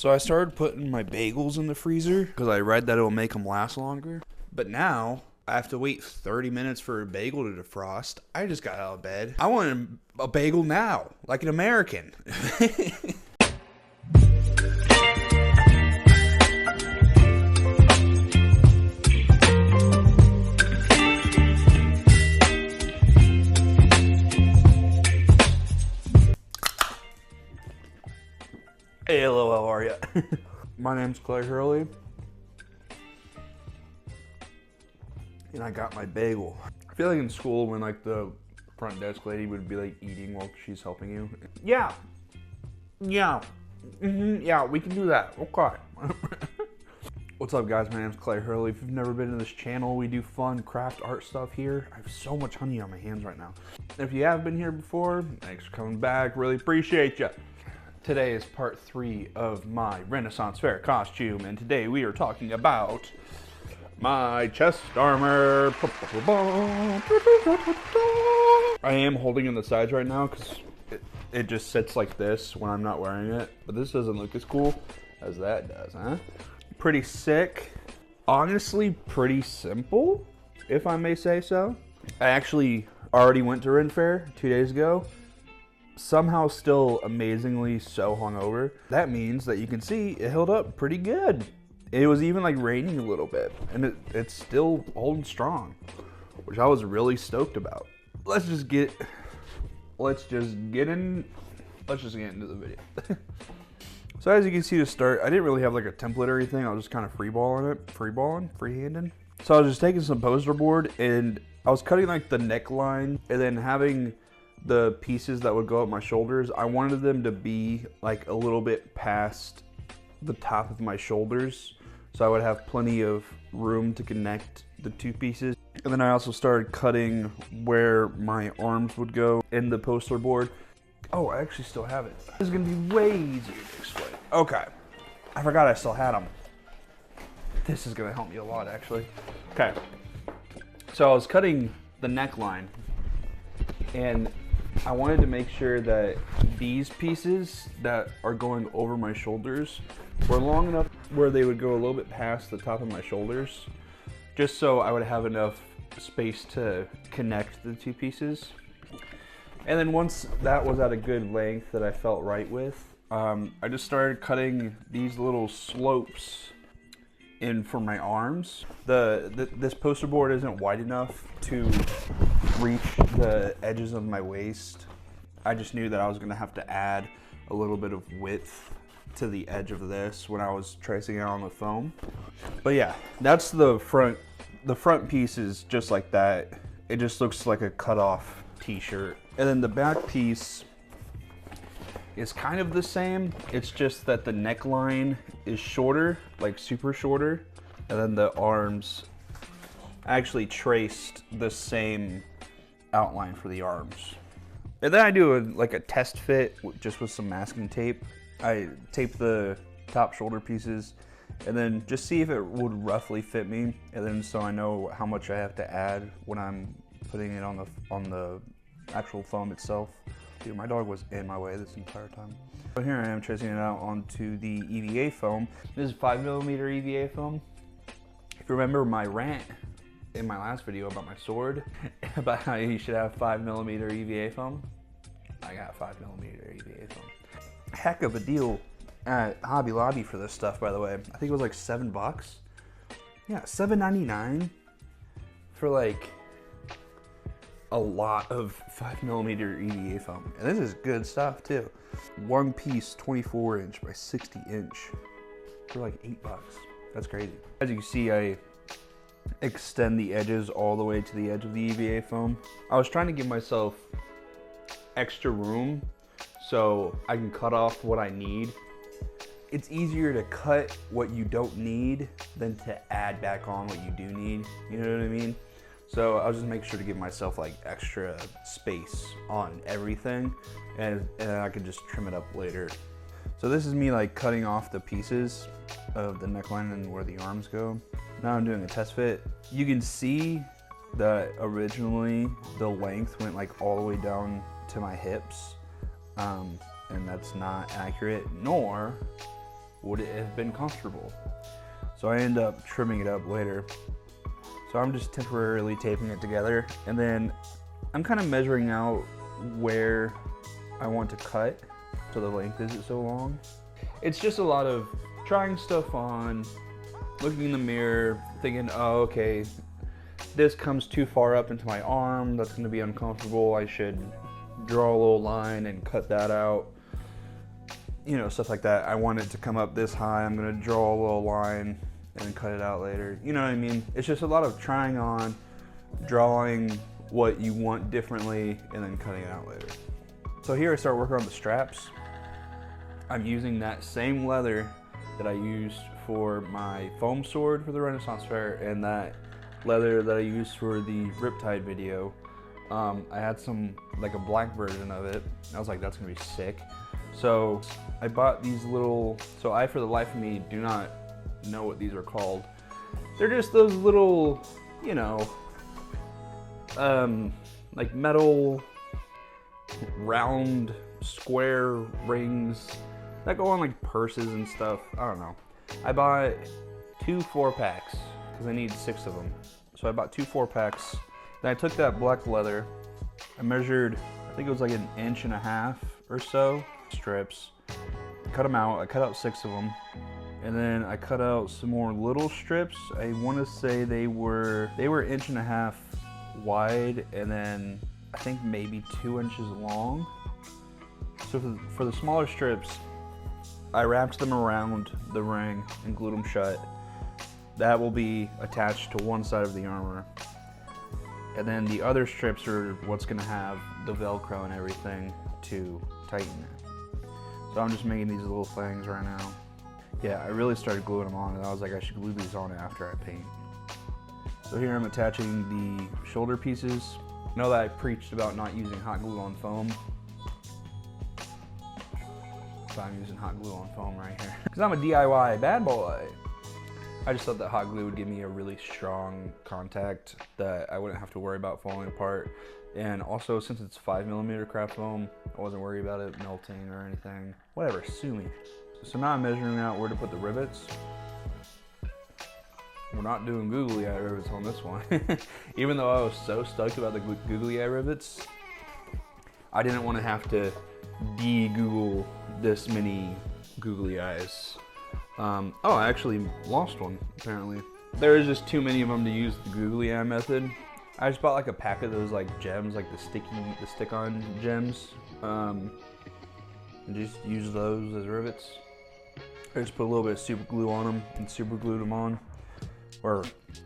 So I started putting my bagels in the freezer because I read that it'll make them last longer. But now I have to wait 30 minutes for a bagel to defrost. I just got out of bed. I want a bagel now, like an American. Hey, hello, how are you? My name's Clay Hurley, and I got my bagel. I feel like in school when like the front desk lady would be like eating while she's helping you. Yeah, yeah, yeah, we can do that. Okay. What's up, guys? My name's Clay Hurley. If you've never been to this channel, we do fun craft art stuff here. I have so much honey on my hands right now. If you have been here before, thanks for coming back. Really appreciate you. Today is part 3 of my Renaissance Fair costume, and today we are talking about my chest armor. I am holding in the sides right now because it just sits like this when I'm not wearing it, but this doesn't look as cool as that does, huh? Pretty sick. Honestly, pretty simple, if I may say so. I actually already went to Ren Fair 2 days ago. Somehow still amazingly so hungover. That means that you can see it held up pretty good. It was even like raining a little bit, and it's still holding strong, which I was really stoked about. Let's just get into the video. So as you can see to start, I didn't really have like a template or anything. I was just kind of freehanding. So I was just taking some poster board and I was cutting like the neckline and then having the pieces that would go up my shoulders. I wanted them to be like a little bit past the top of my shoulders, so I would have plenty of room to connect the two pieces. And then I also started cutting where my arms would go in the poster board. Oh, I actually still have it. This is gonna be way easier to explain. Okay, I forgot I still had them. This is gonna help me a lot, actually. Okay, so I was cutting the neckline, and I wanted to make sure that these pieces that are going over my shoulders were long enough where they would go a little bit past the top of my shoulders, just so I would have enough space to connect the two pieces. And then once that was at a good length that I felt right with, I just started cutting these little slopes in for my arms. This poster board isn't wide enough to reach the edges of my waist. I just knew that I was gonna have to add a little bit of width to the edge of this when I was tracing it on the foam. But yeah, that's the front. The front piece is just like that. It just looks like a cut off t-shirt. And then the back piece is kind of the same. It's just that the neckline is shorter, like super shorter. And then the arms, I actually traced the same outline for the arms. And then I do like a test fit just with some masking tape. I tape the top shoulder pieces and then just see if it would roughly fit me. And then so I know how much I have to add when I'm putting it on the actual foam itself. Dude, my dog was in my way this entire time. So here I am tracing it out onto the EVA foam. This is 5mm EVA foam. If you remember my rant in my last video about my sword, about how you should have 5mm EVA foam, I got 5mm EVA foam. Heck of a deal at Hobby Lobby for this stuff, by the way. I think it was like $7. Yeah, $7.99 for like a lot of 5mm EVA foam. And this is good stuff too. One piece 24" by 60" for like $8. That's crazy. As you can see, I extend the edges all the way to the edge of the EVA foam. I was trying to give myself extra room so I can cut off what I need. It's easier to cut what you don't need than to add back on what you do need. You know what I mean? So I was just making sure to give myself like extra space on everything, and I could just trim it up later. So this is me like cutting off the pieces of the neckline and where the arms go. Now I'm doing a test fit. You can see that originally the length went like all the way down to my hips, and that's not accurate, nor would it have been comfortable? So I end up trimming it up later. So I'm just temporarily taping it together, and then I'm kind of measuring out where I want to cut so the length isn't so long. It's just a lot of trying stuff on, looking in the mirror, thinking, oh, okay, this comes too far up into my arm, that's gonna be uncomfortable, I should draw a little line and cut that out. You know, stuff like that. I want it to come up this high, I'm gonna draw a little line and then cut it out later. You know what I mean? It's just a lot of trying on, drawing what you want differently, and then cutting it out later. So here I start working on the straps. I'm using that same leather that I used for my foam sword for the Renaissance Fair, and that leather that I used for the Riptide video. I had some, like a black version of it. I was like, that's gonna be sick. So I bought these little, so I, for the life of me, do not know what these are called. They're just those little, you know, like metal, round, square rings that go on like purses and stuff. I don't know. I bought 2 4-packs because I need 6 of them. So I bought 2 4-packs. Then I took that black leather, I measured, I think it was like 1.5 inches or so, strips, cut them out. I cut out 6 of them, and then I cut out some more little strips. I want to say they were 1.5 inches wide, and then I think maybe 2 inches long. So for the smaller strips, I wrapped them around the ring and glued them shut. That will be attached to one side of the armor. And then the other strips are what's gonna have the Velcro and everything to tighten it. So I'm just making these little things right now. Yeah, I really started gluing them on, and I was like, I should glue these on after I paint. So here I'm attaching the shoulder pieces. I know that I preached about not using hot glue on foam. So I'm using hot glue on foam right here. Because I'm a DIY bad boy. I just thought that hot glue would give me a really strong contact that I wouldn't have to worry about falling apart. And also, since it's 5mm craft foam, I wasn't worried about it melting or anything. Whatever, sue me. So now I'm measuring out where to put the rivets. We're not doing googly eye rivets on this one. Even though I was so stoked about the googly eye rivets, I didn't want to have to de-Google this many googly eyes. Oh, I actually lost one, apparently. There is just too many of them to use the googly eye method. I just bought like a pack of those like gems, like the stick-on gems. And just use those as rivets. I just put a little bit of super glue on them and super glued them on. Or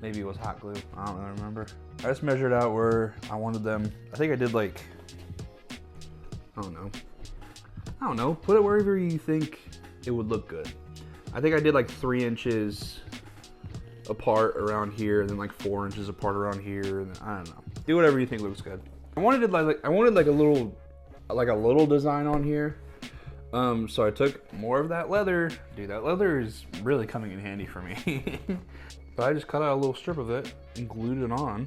maybe it was hot glue, I don't really remember. I just measured out where I wanted them. I think I did like, I don't know, put it wherever you think it would look good. I think I did like 3 inches apart around here, and then like 4 inches apart around here, and I don't know. Do whatever you think looks good. I wanted like a little design on here. So I took more of that leather. Dude, that leather is really coming in handy for me. But I just cut out a little strip of it and glued it on.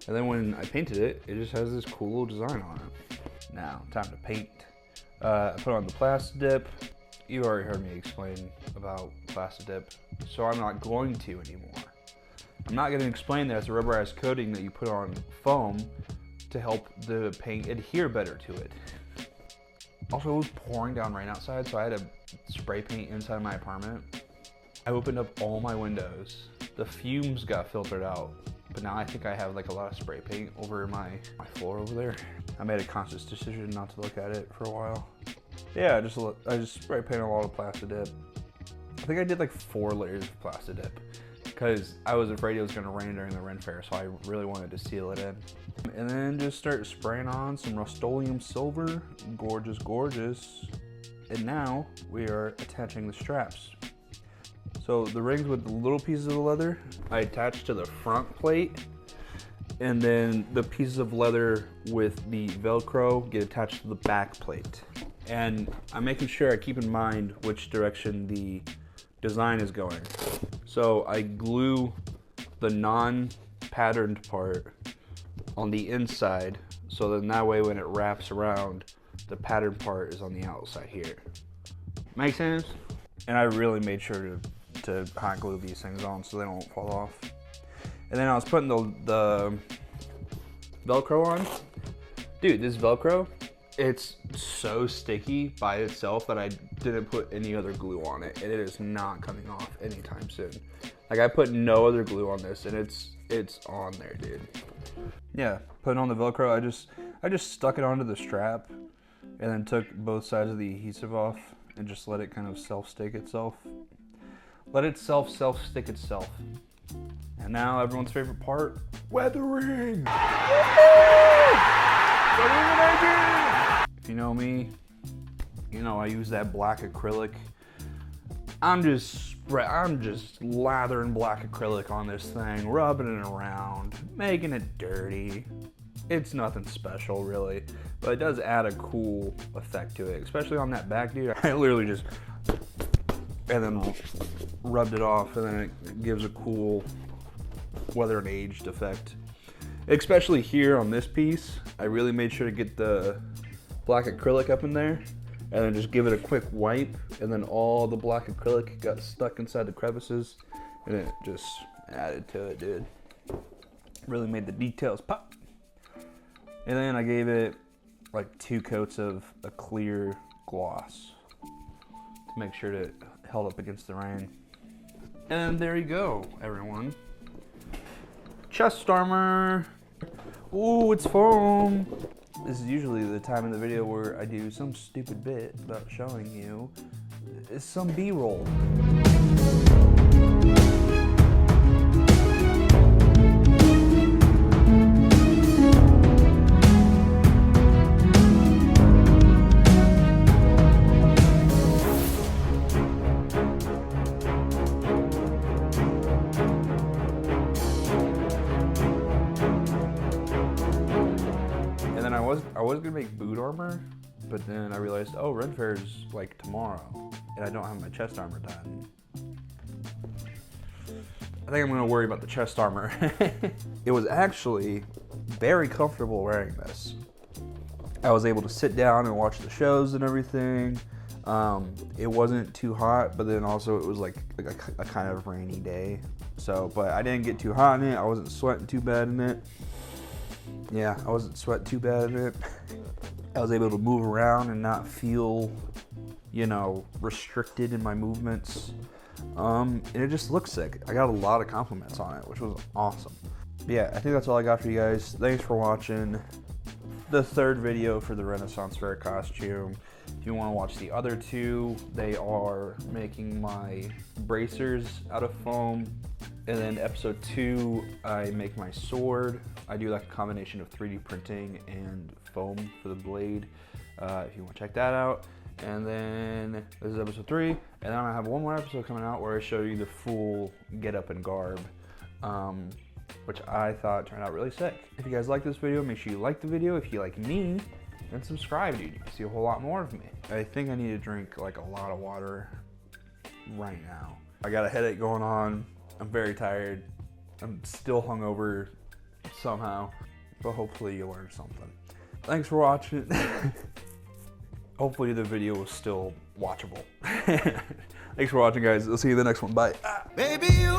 And then when I painted it, it just has this cool little design on it. Now, time to paint. I put on the Plastidip. You already heard me explain about Plastidip, so I'm not going to anymore. I'm not going to explain that it's a rubberized coating that you put on foam to help the paint adhere better to it. Also, it was pouring down rain outside, so I had to spray paint inside my apartment. I opened up all my windows. The fumes got filtered out, but now I think I have like a lot of spray paint over my floor over there. I made a conscious decision not to look at it for a while. Yeah, I just spray painted a lot of Plastidip. I think I did like 4 layers of Plastidip because I was afraid it was gonna rain during the Ren Fair, so I really wanted to seal it in. And then just start spraying on some Rust-Oleum silver. Gorgeous, gorgeous. And now we are attaching the straps. So the rings with the little pieces of the leather, I attach to the front plate, and then the pieces of leather with the Velcro get attached to the back plate. And I'm making sure I keep in mind which direction the design is going. So I glue the non-patterned part on the inside, so then that way when it wraps around, the patterned part is on the outside here. Make sense? And I really made sure to hot glue these things on so they don't fall off. And then I was putting the Velcro on. Dude, this Velcro, it's so sticky by itself that I didn't put any other glue on it, and it is not coming off anytime soon. Like, I put no other glue on this, and it's on there, dude. Yeah, putting on the Velcro, I just stuck it onto the strap and then took both sides of the adhesive off and just let it kind of self-stick itself. Let it self-stick itself. And now everyone's favorite part, weathering! If you know me, you know I use that black acrylic. I'm just lathering black acrylic on this thing, rubbing it around, making it dirty. It's nothing special really, but it does add a cool effect to it, especially on that back, dude. I literally just, and then rubbed it off, and then it gives a cool weathered and aged effect. Especially here on this piece, I really made sure to get the black acrylic up in there and then just give it a quick wipe, and then all the black acrylic got stuck inside the crevices and it just added to it, dude. Really made the details pop. And then I gave it like 2 coats of a clear gloss to make sure that it held up against the rain. And there you go, everyone. Chest armor. Ooh, it's foam. This is usually the time in the video where I do some stupid bit about showing you some B-roll. I was gonna make boot armor, but then I realized, oh, Red Fair's like tomorrow, and I don't have my chest armor done. I think I'm gonna worry about the chest armor. It was actually very comfortable wearing this. I was able to sit down and watch the shows and everything. It wasn't too hot, but then also it was like a kind of rainy day. So, but I didn't get too hot in it. I wasn't sweating too bad in it. Yeah, I wasn't sweating too bad in it. I was able to move around and not feel, you know, restricted in my movements. And it just looks sick. I got a lot of compliments on it, which was awesome. But yeah, I think that's all I got for you guys. Thanks for watching the 3rd video for the Renaissance Fair costume. If you want to watch the other 2, they are making my bracers out of foam. And then episode 2, I make my sword. I do like a combination of 3D printing and foam for the blade, if you want to check that out. And then this is episode 3, and then I have one more episode coming out where I show you the full getup and garb, which I thought turned out really sick. If you guys like this video, make sure you like the video. If you like me, then subscribe, dude. You can see a whole lot more of me. I think I need to drink like a lot of water right now. I got a headache going on. I'm very tired. I'm still hungover somehow, but hopefully you learned something. Thanks for watching. Hopefully the video was still watchable. Thanks for watching, guys. I'll see you in the next one. Bye. Baby, you